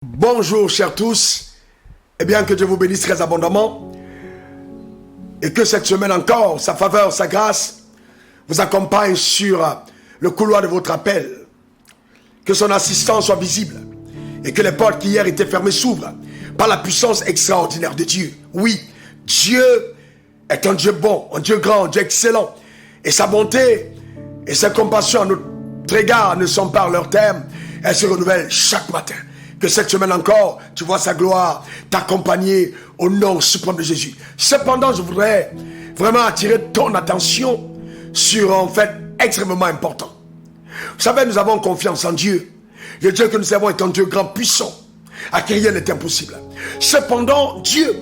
Bonjour chers tous, et bien que Dieu vous bénisse très abondamment et que cette semaine encore, sa faveur, sa grâce vous accompagne sur le couloir de votre appel, que son assistance soit visible et que les portes qui hier étaient fermées s'ouvrent par la puissance extraordinaire de Dieu. Oui, Dieu est un Dieu bon, un Dieu grand, un Dieu excellent et sa bonté et sa compassion à notre égard ne sont pas leur terme, elles se renouvellent chaque matin. Que cette semaine encore, tu vois sa gloire t'accompagner au nom suprême de Jésus. Cependant, je voudrais vraiment attirer ton attention sur un fait extrêmement important. Vous savez, nous avons confiance en Dieu. Le Dieu que nous servons est un Dieu grand, puissant, à qui rien n'est impossible. Cependant, Dieu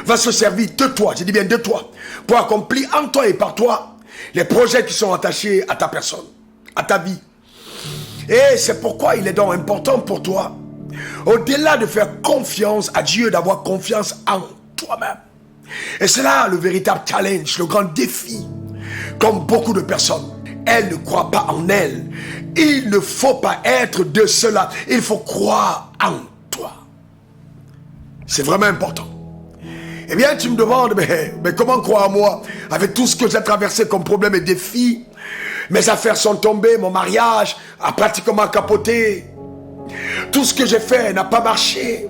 va se servir de toi, je dis bien de toi, pour accomplir en toi et par toi les projets qui sont attachés à ta personne, à ta vie. Et c'est pourquoi il est donc important pour toi, au-delà de faire confiance à Dieu, d'avoir confiance en toi-même. Et c'est là le véritable challenge, le grand défi. Comme beaucoup de personnes, elles ne croient pas en elles. Il ne faut pas être de cela. Il faut croire en toi. C'est vraiment important. Eh bien, tu me demandes, mais comment croire en moi? Avec tout ce que j'ai traversé comme problème et défi, mes affaires sont tombées, mon mariage a pratiquement capoté. Tout ce que j'ai fait n'a pas marché.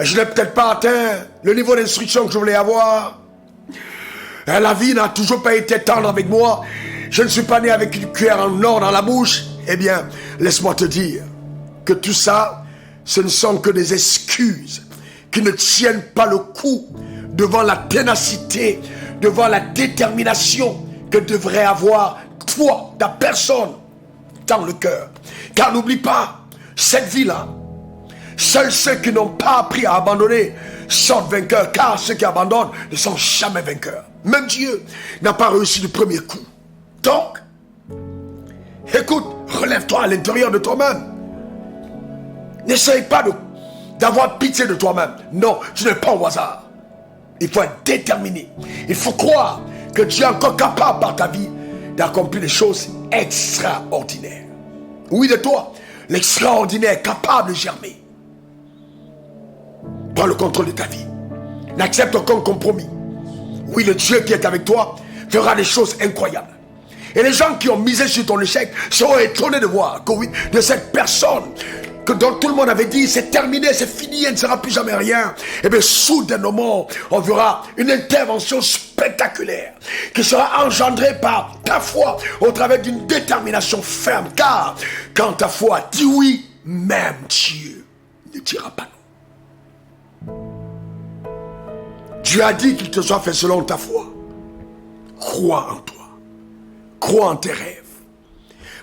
Je n'ai peut-être pas atteint le niveau d'instruction que je voulais avoir. La vie n'a toujours pas été tendre avec moi. Je ne suis pas né avec une cuillère en or dans la bouche. Eh bien, laisse-moi te dire que tout ça, ce ne sont que des excuses qui ne tiennent pas le coup devant la ténacité, devant la détermination que devrait avoir toi, ta personne, dans le cœur. Car n'oublie pas, cette vie-là, seuls ceux qui n'ont pas appris à abandonner sortent vainqueurs, car ceux qui abandonnent ne sont jamais vainqueurs. Même Dieu n'a pas réussi du premier coup. Donc, écoute, relève-toi à l'intérieur de toi-même. N'essaye pas d'avoir pitié de toi-même. Non, tu n'es pas au hasard. Il faut être déterminé. Il faut croire que Dieu est encore capable par ta vie d'accomplir des choses extraordinaires. Oui, de toi, l'extraordinaire est capable de germer. Prends le contrôle de ta vie. N'accepte aucun compromis. Oui, le Dieu qui est avec toi fera des choses incroyables. Et les gens qui ont misé sur ton échec seront étonnés de voir que oui, de cette personne dont tout le monde avait dit c'est terminé, c'est fini, elle ne sera plus jamais rien. Et bien soudainement, on verra une intervention spectaculaire qui sera engendrée par ta foi au travers d'une détermination ferme. Car quand ta foi dit oui, même Dieu ne dira pas non. Dieu a dit qu'il te soit fait selon ta foi. Crois en toi. Crois en tes rêves.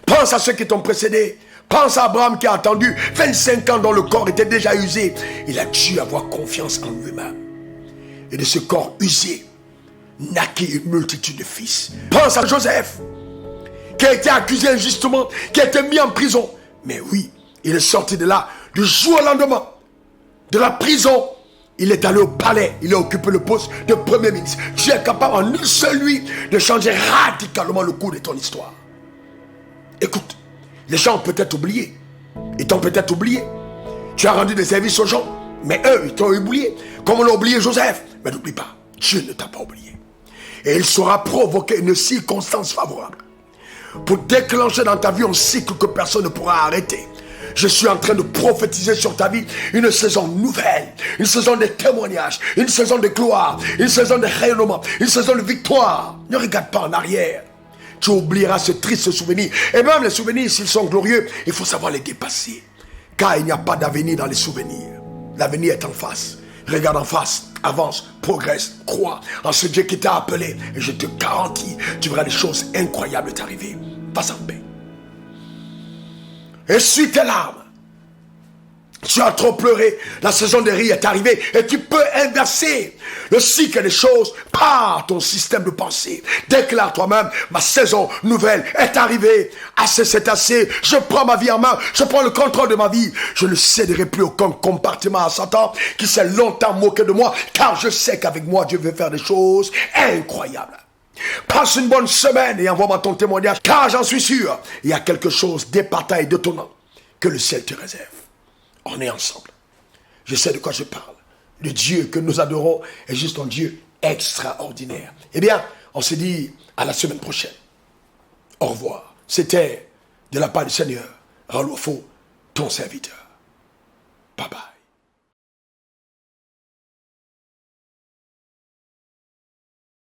Pense à ceux qui t'ont précédé. Pense à Abraham qui a attendu 25 ans dont le corps était déjà usé. Il a dû avoir confiance en lui-même. Et de ce corps usé, naquit une multitude de fils. Pense à Joseph, qui a été accusé injustement, qui a été mis en prison. Mais oui, il est sorti de là du jour au lendemain. De la prison, il est allé au palais. Il a occupé le poste de premier ministre. Dieu est capable en une seule nuit de changer radicalement le cours de ton histoire. Écoute. Les gens ont peut-être oublié. Ils t'ont peut-être oublié. Tu as rendu des services aux gens, mais eux, ils t'ont oublié. Comme on a oublié Joseph. Mais n'oublie pas, Dieu ne t'a pas oublié. Et il saura provoquer une circonstance favorable pour déclencher dans ta vie un cycle que personne ne pourra arrêter. Je suis en train de prophétiser sur ta vie une saison nouvelle, une saison de témoignages, une saison de gloire, une saison de rayonnement, une saison de victoire. Ne regarde pas en arrière. Tu oublieras ce triste souvenir. Et même les souvenirs, s'ils sont glorieux, il faut savoir les dépasser. Car il n'y a pas d'avenir dans les souvenirs. L'avenir est en face. Regarde en face, avance, progresse, crois en ce Dieu qui t'a appelé. Et je te garantis, tu verras des choses incroyables t'arriver. Passe en paix. Essuie tes larmes. Tu as trop pleuré, la saison de rire est arrivée et tu peux inverser le cycle des choses par ton système de pensée. Déclare toi-même, ma saison nouvelle est arrivée. Assez, c'est assez. Je prends ma vie en main, je prends le contrôle de ma vie. Je ne céderai plus aucun compartiment à Satan qui s'est longtemps moqué de moi, car je sais qu'avec moi, Dieu veut faire des choses incroyables. Passe une bonne semaine et envoie-moi ton témoignage, car j'en suis sûr, il y a quelque chose d'épatant et d'étonnant que le ciel te réserve. On est ensemble. Je sais de quoi je parle. Le Dieu que nous adorons est juste un Dieu extraordinaire. Eh bien, on se dit à la semaine prochaine. Au revoir. C'était de la part du Seigneur, Raoul Wafo, ton serviteur.